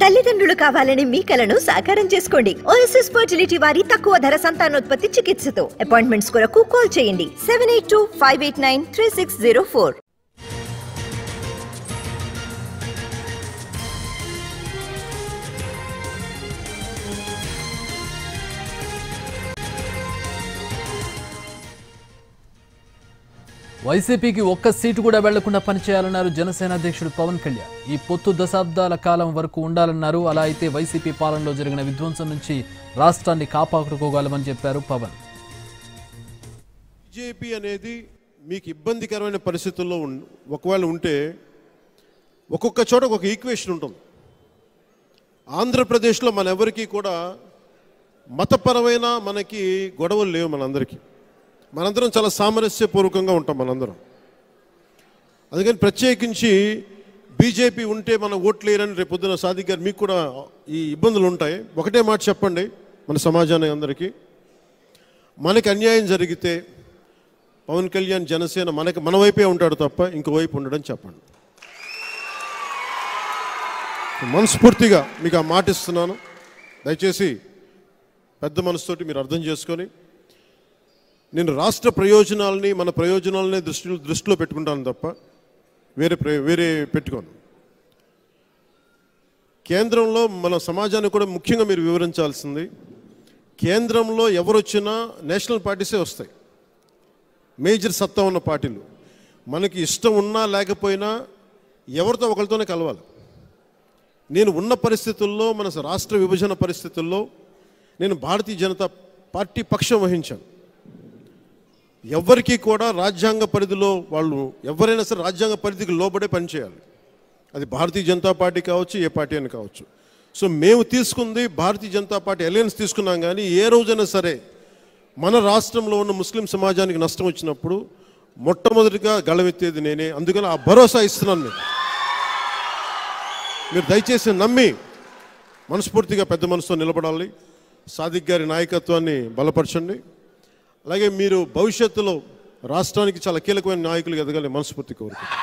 తల్లిదండ్రులు కావాలని మీ కలను సాకారం చేసుకోండి. ఓఎస్ఎస్ ఫర్టిలిటీ వారి తక్కువ ధర సంతానోత్పత్తి చికిత్సతో అపాయింట్మెంట్స్ కొరకు కాల్ చేయండి 7825893604. వైసీపీకి ఒక్క సీటు కూడా వెళ్లకుండా పనిచేయాలన్నారు జనసేన అధ్యక్షుడు పవన్ కళ్యాణ్. ఈ పొత్తు దశాబ్దాల కాలం వరకు ఉండాలన్నారు. అలా అయితే వైసీపీ పాలనలో జరిగిన విధ్వంసం నుంచి రాష్ట్రాన్ని కాపాడుకోగలమని చెప్పారు పవన్. బీజేపీ అనేది మీకు ఇబ్బందికరమైన పరిస్థితుల్లో ఒకవేళ ఉంటే ఒక్కొక్క చోట ఒక ఈక్వేషన్ ఉంటుంది. ఆంధ్రప్రదేశ్లో మన ఎవరికి కూడా మతపరమైన మనకి గొడవలు లేవు. మనందరం చాలా సామరస్యపూర్వకంగా ఉంటాం మనందరం. అందుకని ప్రత్యేకించి బీజేపీ ఉంటే మన ఓట్లు వేయరని రేపు పొద్దున సాదిక్ గారు మీకు కూడా ఈ ఇబ్బందులు ఉంటాయి. ఒకటే మాట చెప్పండి మన సమాజానికి అందరికీ, మనకి అన్యాయం జరిగితే పవన్ కళ్యాణ్ జనసేన మన వైపే ఉంటాడు తప్ప ఇంకో వైపు ఉండడం చెప్పండి. మనస్ఫూర్తిగా మీకు ఆ మాట ఇస్తున్నాను. దయచేసి పెద్ద మనసుతోటి మీరు అర్థం చేసుకొని, నేను రాష్ట్ర ప్రయోజనాలని మన ప్రయోజనాలనే దృష్టిలో పెట్టుకుంటాను తప్ప వేరే పెట్టుకోను. కేంద్రంలో మన సమాజాన్ని కూడా ముఖ్యంగా మీరు వివరించాల్సింది, కేంద్రంలో ఎవరొచ్చినా నేషనల్ పార్టీసే వస్తాయి, మేజర్ సత్తా ఉన్న పార్టీలు. మనకి ఇష్టం ఉన్నా లేకపోయినా ఎవరితో ఒకరితోనే కలవాలి. నేను ఉన్న పరిస్థితుల్లో, మన రాష్ట్ర విభజన పరిస్థితుల్లో నేను భారతీయ జనతా పార్టీ పక్షం వహించాను. ఎవరికి కూడా రాజ్యాంగ పరిధిలో వాళ్ళు ఎవరైనా సరే రాజ్యాంగ పరిధికి లోబడే పనిచేయాలి. అది భారతీయ జనతా పార్టీ కావచ్చు, ఏ పార్టీ అని కావచ్చు. సో మేము తీసుకుంది భారతీయ జనతా పార్టీ అలయన్స్ తీసుకున్నాం. కానీ ఏ రోజైనా సరే మన రాష్ట్రంలో ఉన్న ముస్లిం సమాజానికి నష్టం వచ్చినప్పుడు మొట్టమొదటిగా గళమెత్తేది నేనే. అందుకని ఆ భరోసా ఇస్తున్నాను. మీరు దయచేసి నమ్మి మనస్ఫూర్తిగా పెద్ద మనసుతో నిలబడాలి. సాదిక్ గారి నాయకత్వాన్ని బలపరచండి. అలాగే మీరు భవిష్యత్తులో రాష్ట్రానికి చాలా కీలకమైన నాయకులు ఎదగాలి మనస్ఫూర్తి కోరుకుంటున్నాను.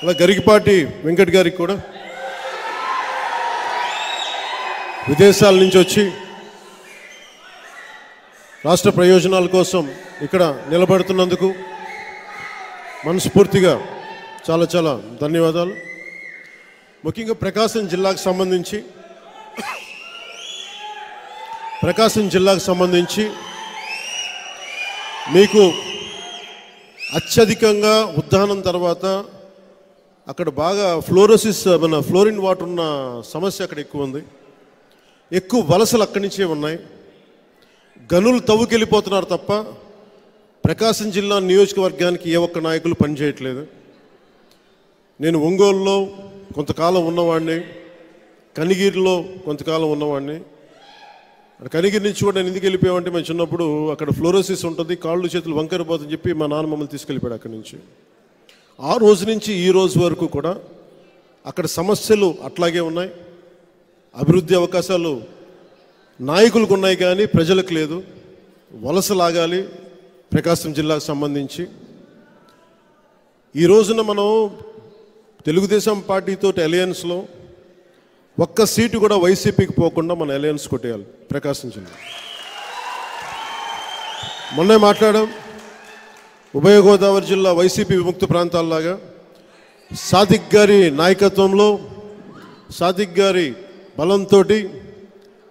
అలా గరికపాటి వెంకట్ గారికి కూడా విదేశాల నుంచి వచ్చి రాష్ట్ర ప్రయోజనాల కోసం ఇక్కడ నిలబడుతున్నందుకు మనస్ఫూర్తిగా చాలా చాలా ధన్యవాదాలు. ముఖ్యంగా ప్రకాశం జిల్లాకు సంబంధించి మీకు అత్యధికంగా ఉద్దానం తర్వాత అక్కడ బాగా ఫ్లోరిన్ వాటర్ ఉన్న సమస్య అక్కడ ఎక్కువ ఉంది. ఎక్కువ వలసలు అక్కడి నుంచే ఉన్నాయి. గనులు తవ్వుకెళ్ళిపోతున్నారు తప్ప ప్రకాశం జిల్లా నియోజకవర్గానికి ఏ ఒక్క నాయకులు పనిచేయట్లేదు. నేను ఒంగోలులో కొంతకాలం ఉన్నవాడిని, కనిగిరిలో కొంతకాలం ఉన్నవాడిని. కనిగిరి నుంచి కూడా నేను ఎందుకు వెళ్ళిపోయామంటే, మేము చిన్నప్పుడు అక్కడ ఫ్లోరోసిస్ ఉంటుంది, కాళ్ళు చేతులు వంకరిపోతుందని చెప్పి మా నాన్న మమ్మల్ని తీసుకెళ్ళిపోయాడు అక్కడి నుంచి. ఆ రోజు నుంచి ఈ రోజు వరకు కూడా అక్కడ సమస్యలు అట్లాగే ఉన్నాయి. అభివృద్ధి అవకాశాలు నాయకులకు ఉన్నాయి కానీ ప్రజలకు లేదు. వలస లాగాలి ప్రకాశం జిల్లాకు సంబంధించి. ఈ రోజున మనం తెలుగుదేశం పార్టీతో అలయన్స్లో ఒక్క సీటు కూడా వైసీపీకి పోకుండా మన అలయన్స్ కొట్టేయాలి ప్రకాశం జిల్లా. మొన్నే మాట్లాడాం, ఉభయ గోదావరి జిల్లా వైసీపీ విముక్త ప్రాంతాల్లాగా సాదిక్ గారి నాయకత్వంలో, సాదిక్ గారి బలంతో,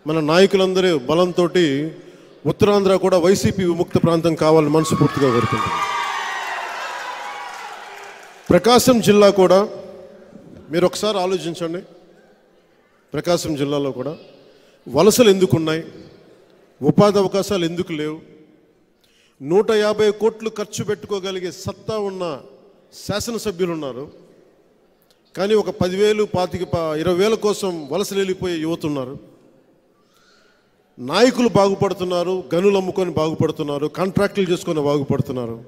మన నాయకులందరి బలంతో ఉత్తరాంధ్ర కూడా వైసీపీ విముక్త ప్రాంతం కావాలని మనస్ఫూర్తిగా కోరుకుంటున్నాం. ప్రకాశం జిల్లా కూడా మీరు ఒకసారి ఆలోచించండి. ప్రకాశం జిల్లాలో కూడా వలసలు ఎందుకు ఉన్నాయి, ఉపాధి అవకాశాలు ఎందుకు లేవు? 150 కోట్లు ఖర్చు పెట్టుకోగలిగే సత్తా ఉన్న శాసనసభ్యులు ఉన్నారు, కానీ ఒక 10,000, 20,000 కోసం వలసలు వెళ్ళిపోయే యువత ఉన్నారు. నాయకులు బాగుపడుతున్నారు, గనులు అమ్ముకొని బాగుపడుతున్నారు, కాంట్రాక్టులు చేసుకొని బాగుపడుతున్నారు.